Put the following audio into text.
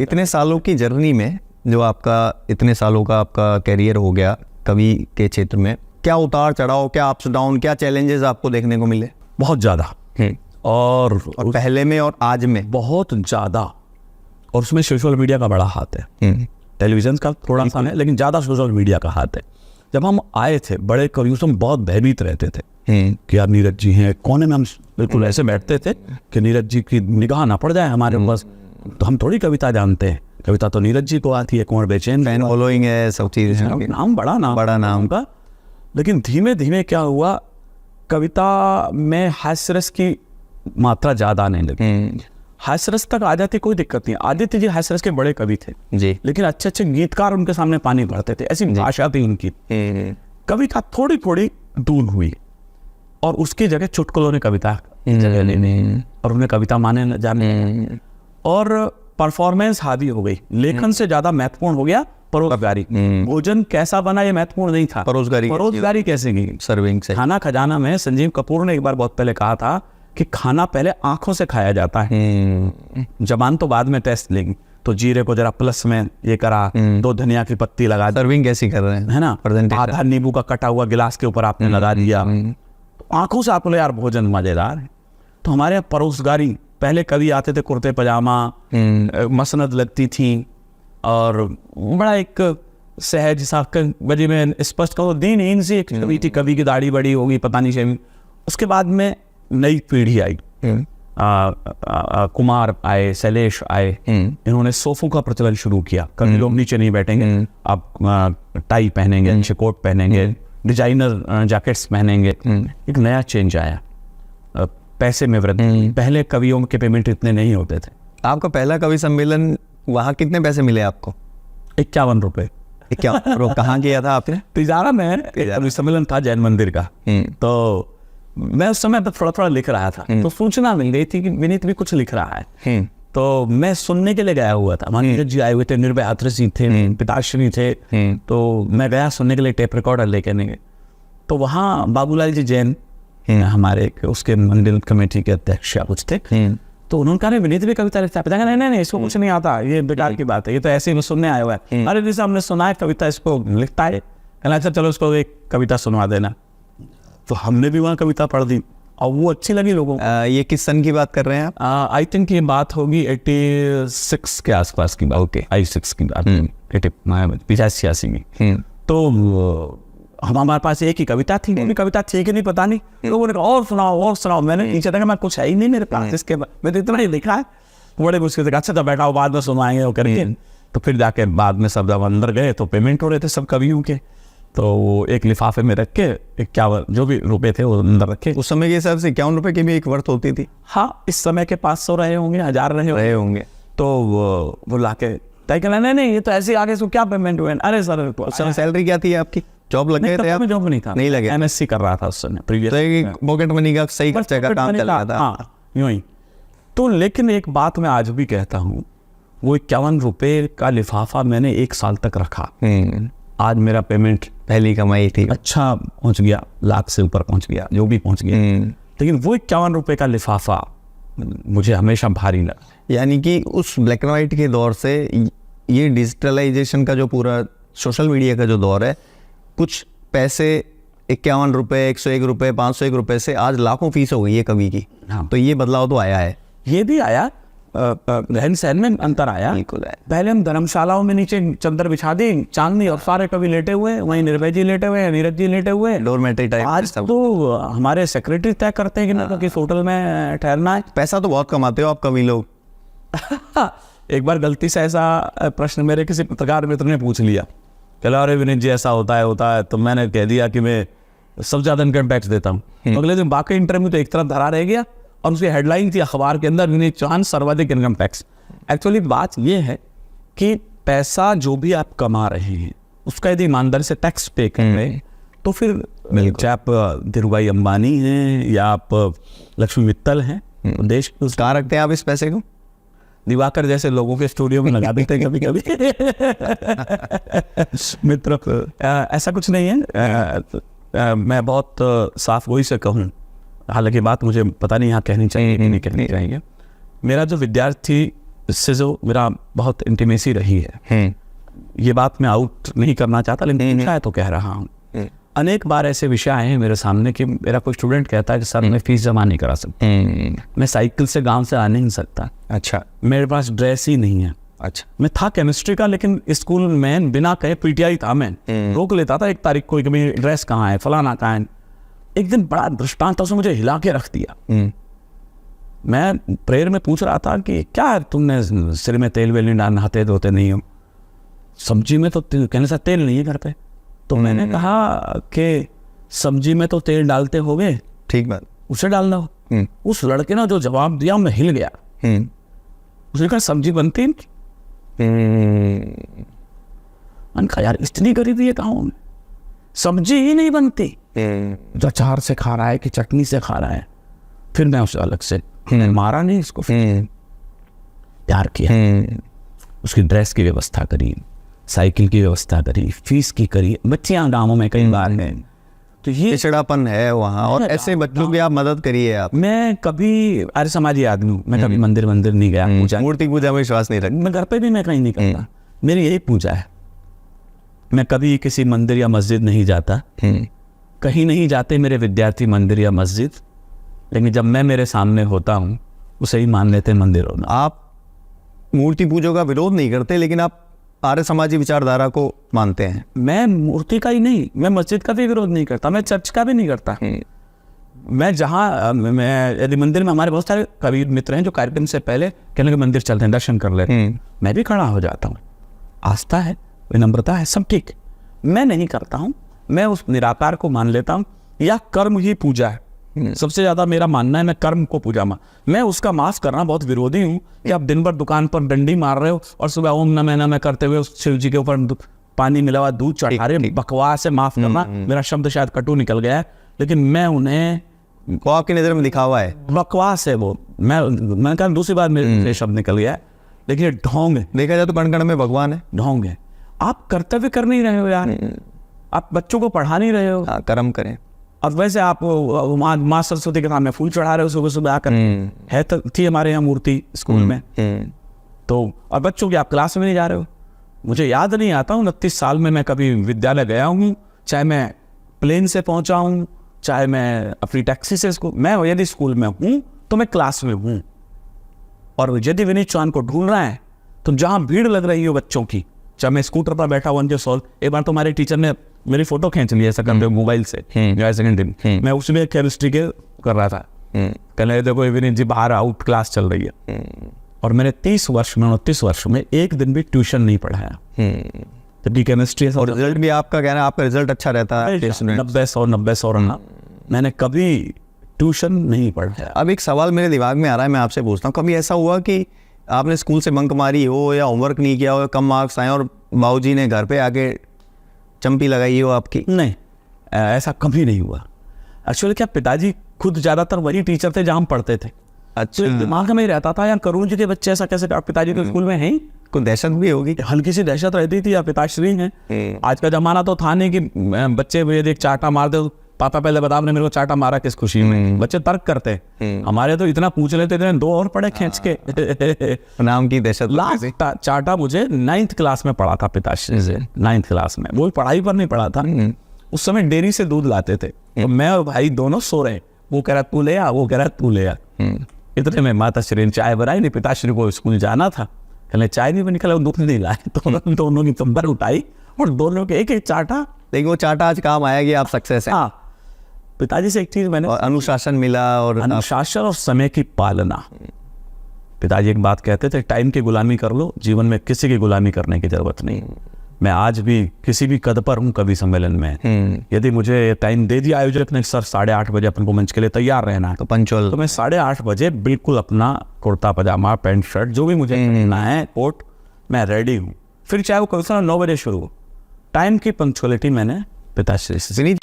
इतने सालों की जर्नी में जो आपका इतने सालों का आपका कैरियर हो गया कवि के क्षेत्र में, क्या उतार चढ़ाव, क्या अप्स डाउन, क्या चैलेंजेस आपको देखने को मिले? बहुत ज़्यादा, और पहले में और आज में बहुत ज़्यादा। और उसमें सोशल मीडिया का बड़ा हाथ है, टेलीविज़न का थोड़ा सा है लेकिन ज़्यादा सोशल मीडिया का हाथ है। जब हम आए थे बड़े कवियों से हम बहुत भयभीत रहते थे कि यार नीरज जी हैं, कोने में हम बिल्कुल ऐसे बैठते थे कि नीरज जी की निगाह ना पड़ जाए हमारे पास, तो हम थोड़ी कविता जानते हैं, कविता तो नीरज जी को आती है, कुंवर बेचैन फैन फॉलोइंग है, सब चीज़, नाम बड़ा नाम का। लेकिन धीमे धीमे क्या हुआ, कविता में हास्यरस की मात्रा ज़्यादा आने लगी। हास्यरस तक आ जाती कोई दिक्कत नहीं, आदित्य जी हास्यरस के बड़े कवि थे जी, लेकिन अच्छे अच्छे गीतकार उनके सामने पानी भरते थे, ऐसी भाषा थी उनकी। कविता थोड़ी थोड़ी दूर हुई और उसकी जगह चुटकुलों ने कविता जगह लेने और उन्हें कविता माने जाने, और परफॉर्मेंस हावी हो गई। लेखन से ज्यादा महत्वपूर्ण हो गया परोसगारी। भोजन कैसा बना ये महत्वपूर्ण नहीं था, परोसगारी कैसे की, सर्विंग से। खाना खजाना में संजीव कपूर ने एक बार बहुत पहले कहा था कि खाना पहले आंखों से खाया जाता है, जबान तो बाद में टेस्ट लेगी। तो जीरे को जरा प्लस में ये करा, 2 धनिया की पत्ती लगा, सर्विंग कैसी कर रहे हैं, है ना, आधा नींबू का कटा हुआ गिलास के ऊपर आपने लगा दिया, आंखों से आपको यार भोजन मजेदार है। तो हमारे यहाँ परोसगारी, पहले कवि आते थे कुर्ते पजामा, मसनद लगती थी और बड़ा एक सहज सा बजे में स्पष्ट कहो दीनहीन सी एक कवि थी, कवि की दाढ़ी बड़ी होगी पता नहीं शेविंग। उसके बाद में नई पीढ़ी आई, कुमार आए, शैलेश आए, इन्होंने सोफों का प्रचलन शुरू किया। कभी लोग नीचे नहीं बैठेंगे, आप टाई पहनेंगे, अच्छे कोट पहनेंगे, डिजाइनर जैकेट्स पहनेंगे। एक नया चेंज आया, पैसे में वृद्धि। पहले कवियों के पेमेंट इतने नहीं होते थे। आपका पहला कवि सम्मेलन, वहाँ कितने पैसे मिले आपको? 51 रुपए। 51? कहाँ किया था आपने? तिजारा में कवि सम्मेलन था जैन मंदिर का। तो मैं उस समय तो थोड़ा थोड़ा लिख रहा था, तो सूचना मिल गई थी कि विनीत भी कुछ लिख रहा है। तो मैं सुनने के लिए गया हुआ था, नीरज जी आए हुए थे, निर्भय हाथरस थे, पिताश्री थे, तो मैं गया सुनने के लिए, टेप रिकॉर्डर लेके नहीं गए। तो वहाँ बाबूलाल जी जैन हमारे उसके मंदिर कमेटी के अध्यक्ष या कुछ थे, तो उन्होंने कहा विनीत भी कविता लिखता है। नहीं नहीं इसको कुछ नहीं आता, ये बेकार की बात है, ये तो ऐसे ही सुनने आया हुआ है। अरे जैसे हमने सुना है कविता, इसको लिखता है, कहना अच्छा चलो उसको एक कविता सुनवा देना। तो हमने भी वहाँ कविता पढ़ दी और वो अच्छी लगी लोगों को। ये किस सन की बात कर रहे हैं आप? आई थिंक ये बात होगी 86 के आसपास की बात। ओके, 86 की बात, 85-86 की। तो हमारे पास एक ही कविता थी, वो भी कविता थी कि नहीं पता नहीं, लोगों ने कहा और सुनाओ। मैंने नीचे देखा, मैं कुछ है ही नहीं मेरे पास इसके बाद, मैं तो इतना ही लिखा है। बड़े मुश्किल से अच्छा तो बैठाओ बाद में सुनाएंगे वो करके। तो फिर जाके बाद में सब जब अंदर गए तो पेमेंट हो रहे थे सब कवियों के, तो वो एक लिफाफे में रख के 51 जो भी रुपए थे वो अंदर रखे। उस समय के हिसाब से 51 रुपए की भी एक वर्थ होती थी। हाँ, इस समय के 500 रहे होंगे, 1000 रहे होंगे। तो वो लाके तय करना, नहीं ये तो ऐसे आगे इसको क्या पेमेंट हुए। अरे सर उस समय सैलरी क्या थी आपकी? जॉब लग गए थे आप? जॉब नहीं था, नहीं लगे, MSc कर रहा था उस समय प्रीवियस, पॉकेट मनी का सही खर्चे का काम चल रहा था। हाँ यूं ही। तो लेकिन एक बात मैं आज भी कहता हूँ, वो 51 रुपए का लिफाफा मैंने 1 साल तक रखा। आज मेरा पेमेंट, पहली कमाई थी, अच्छा पहुंच गया, लाख से ऊपर पहुंच गया, जो भी पहुंच गया। लेकिन वो 51 रुपए का लिफाफा मुझे हमेशा भारी लगा। यानी कि उस ब्लैक एंड व्हाइट के दौर से ये डिजिटलाइजेशन का जो पूरा सोशल मीडिया का जो दौर है, कुछ पैसे 51 रुपए, 101 रुपए, 501 रुपए से आज लाखों फीस हो गई है कवि की। हाँ। तो ये बदलाव तो आया है। ये भी आया, रहन सहन में अंतर आया। पहले हम धर्मशालाओं में नीचे चद्दर बिछा दी, चांदनी, और सारे कवि लेटे हुए, वहीं निर्भय जी लेटे हुए, नीरज जी लेटे हुए, डोरमेट्री टाइप। आज तो हमारे सेक्रेटरी तय करते हैं कि किस होटल में ठहरना है। पैसा तो बहुत कमाते हो आप कवि लोग। एक बार गलती से ऐसा प्रश्न मेरे किसी पत्रकार मित्र ने पूछ लिया, कहला अरे विनीत जी ऐसा होता है। तो मैंने कह दिया कि मैं सबसे ज़्यादा इनकम टैक्स देता हूँ। अगले दिन बाकी इंटरव्यू तो एक तरफ धरा रह गया और उसकी हेडलाइन थी अखबार के अंदर, विनीत चौहान सर्वाधिक इनकम टैक्स। एक्चुअली बात ये है कि पैसा जो भी आप कमा रहे हैं उसका यदि ईमानदारी से टैक्स पे कर रहे हैं तो फिर चाहे आप धीरूभाई अंबानी हैं या आप लक्ष्मी मित्तल हैं, तो देश कहाँ रखते हैं आप इस पैसे को? दिवाकर जैसे लोगों के स्टूडियो में लगा देते हैं कभी कभी। मित्र, ऐसा कुछ नहीं है। मैं बहुत साफ गोई से कहूँ, हालांकि बात मुझे पता नहीं यहाँ कहनी चाहिए नहीं कहनी चाहिए। मेरा जो विद्यार्थी इससे जो मेरा बहुत इंटीमेसी रही है, ये बात मैं आउट नहीं करना चाहता, लेकिन पूछा है तो कह रहा हूँ। अनेक बार ऐसे विषय आए हैं मेरे सामने कि मेरा कोई स्टूडेंट कहता है कि सर मैं फीस जमा नहीं करा सकता, मैं साइकिल से गांव से आ नहीं सकता, अच्छा, मेरे पास ड्रेस ही नहीं है। अच्छा, मैं था केमिस्ट्री का, लेकिन स्कूल में बिना कहे पीटीआई था, मैं रोक लेता था 1 तारीख को कि भाई ड्रेस कहाँ है, फलाना कहाँ है। एक दिन बड़ा दृष्टांत था, उसने मुझे हिला के रख दिया। मैं प्रेयर में पूछ रहा था कि क्या तुमने सिर में तेल वेल नहीं डाल, नहाते धोते नहीं हो, सब्जी में तो कहने से तेल नहीं है घर पे। तो मैंने कहा कि सब्जी में तो तेल डालते होगे, ठीक बात, उसे डाल दो। उस लड़के ने जो जवाब दिया मैं हिल गया। उसने कहा सब्जी बनती नहीं। मैंने कहा यार इतनी गरीबी है गाँव में, सब्जी ही नहीं बनती, जो अचार से खा रहा है कि चटनी से खा रहा है। फिर मैं उसे अलग से मारा नहीं, इसको प्यार किया, उसकी ड्रेस की व्यवस्था करी, साइकिल की व्यवस्था करी, फीस की करी। बच्चियां गाँवों में कई बार हैं, तो ये पिछड़ापन है वहाँ, और ऐसे बच्चों की आप मदद करिए। आप, मैं कभी आर्य समाजी आदमी हूँ, मैं कभी मंदिर नहीं गया, पूजा मूर्ति पूजा में विश्वास नहीं रखता, मैं घर पे भी मैं कहीं नहीं करता, मेरी यही पूजा है। मैं कभी किसी मंदिर या मस्जिद नहीं जाता, कहीं नहीं जाते मेरे विद्यार्थी मंदिर या मस्जिद, लेकिन जब मैं मेरे सामने होता हूँ उसे ही मान लेते मंदिर होना। आप मूर्ति पूजों का विरोध नहीं करते, लेकिन आप आर्य समाजी विचारधारा को मानते हैं। मैं मूर्ति का ही नहीं, मैं मस्जिद का भी विरोध नहीं करता, मैं चर्च का भी नहीं करता। मैं जहाँ मैं यदि मंदिर में, हमारे बहुत सारे कबीर मित्र हैं जो कार्यक्रम से पहले कहने के मंदिर चलते हैं, दर्शन कर लेते हैं, मैं भी खड़ा हो जाता हूँ। आस्था है, विनम्रता है, सब ठीक। मैं नहीं करता हूँ, मैं उस निराकार को मान लेता हूँ, या कर्म ही पूजा है। सबसे ज्यादा मेरा मानना है मैं कर्म को पूजा मैं उसका माफ करना बहुत विरोधी हूँ कि आप दिन भर दुकान पर डंडी मार रहे हो और सुबह ओम नमः नमः करते हुए उस शिव जी के ऊपर पानी मिला हुआ दूध चढ़ा रहे हो। बकवास है, माफ करना, मेरा शब्द शायद कटु निकल गया है, लेकिन मैं उन्हें, वो आपकी नजर में लिखा हुआ है, बकवास है वो। मैं कहा दूसरी बार मेरे शब्द निकल गया है, लेकिन ये ढोंग है। देखा जाए तो कण कण में भगवान है, ढोंग है। आप कर्तव्य कर नहीं रहे हो यार, आप बच्चों को पढ़ा नहीं रहे हो। कर्म करें। अब वैसे आप माँ सरस्वती के सामने फूल चढ़ा रहे हो सुबह सुबह आकर, है तो थी हमारे यहाँ मूर्ति स्कूल में, तो और बच्चों की आप क्लास में नहीं जा रहे हो। मुझे याद नहीं आता 29 साल में मैं कभी विद्यालय गया हूँ, चाहे मैं प्लेन से पहुँचा हूँ, चाहे मैं अपनी टैक्सी से स्कूल, मैं यदि स्कूल में हूँ तो मैं क्लास में हूँ। और यदि विनीत चौहान को ढूंढ रहा है तो जहाँ भीड़ लग रही हो बच्चों की, चाहे मैं स्कूटर पर बैठा हुआ सोल, एक बार तो हमारे टीचर ने मेरी फोटो खींच ली ऐसा करते मोबाइल से, सेकेंड मैं उसमें केमिस्ट्री के कर रहा था, कहने देखो विनीत जी बाहर आउट क्लास चल रही है, और मैंने 30 वर्ष में 29 वर्ष में एक दिन भी ट्यूशन नहीं पढ़ाया, जबकि केमिस्ट्री और रिजल्ट भी आपका कहना है आपका रिजल्ट अच्छा रहता है, 90-100 रहा, मैंने कभी ट्यूशन नहीं पढ़ाया। अब एक सवाल मेरे दिमाग में आ रहा है, मैं आपसे पूछता हूँ, कभी ऐसा हुआ कि आपने स्कूल से बंक मारी हो या होमवर्क नहीं किया हो, कम मार्क्स आए और बाबूजी ने घर पे आके चंपी लगाई हो आपकी? नहीं, ऐसा कभी नहीं हुआ। एक्चुअली क्या, पिताजी खुद ज्यादातर वही टीचर थे जहाँ हम पढ़ते थे। अच्छा, तो दिमाग में रहता था यार करुण जी के बच्चे ऐसा कैसे, पिताजी तो स्कूल में हैं, कोई दहशत भी होगी, हल्की सी दहशत रहती थी, या पिताश्री हैं। आज का जमाना तो था नहीं कि बच्चे यदि चाटा मार दे, पापा पहले बता आपने मेरे को चाटा मारा किस खुशी में, बच्चे तर्क करते। हमारे तो इतना पूछ लेते थे, 2 और पढ़े खींच के नाम की दहशत। लास्ट चाटा मुझे 9th क्लास में पढ़ा था पिताश्री से, 9th क्लास में, वो पढ़ाई पर नहीं पढ़ा था। उस समय डेयरी से दूध लाते थे, तो मैं और भाई दोनों सो रहे, वो कह रहा तू ले आ, वो कह रहा तू ले आ। इतने में माता श्री ने चाय बनाई नहीं, पिताश्री को स्कूल जाना था, कहले चाय नहीं निकला, दूध नहीं लाए, तो दोनों की कंबर उठाई और दोनों के एक चाटा। लेकिन वो चाटा आज काम आया कि आप सक्सेस हैं। हाँ, पिताजी से एक चीज मैंने, अनुशासन मिला, और अनुशासन और समय की पालना। पिताजी एक बात कहते थे, टाइम की गुलामी कर लो, जीवन में किसी की गुलामी करने की जरूरत नहीं। मैं आज भी किसी भी कद पर हूँ कवि सम्मेलन में, यदि मुझे टाइम दे दिया आयोजक ने सर 8:30 बजे अपन को मंच के लिए तैयार रहना है, तो पंचुअल, तो मैं 8:30 बजे बिल्कुल अपना कुर्ता पजामा पैंट शर्ट जो भी मुझे पहनना है, कोट, मैं रेडी हूँ। फिर चाहे वो कभी 9 बजे शुरू हो, टाइम की पंक्चुअलिटी मैंने पिताश्री से।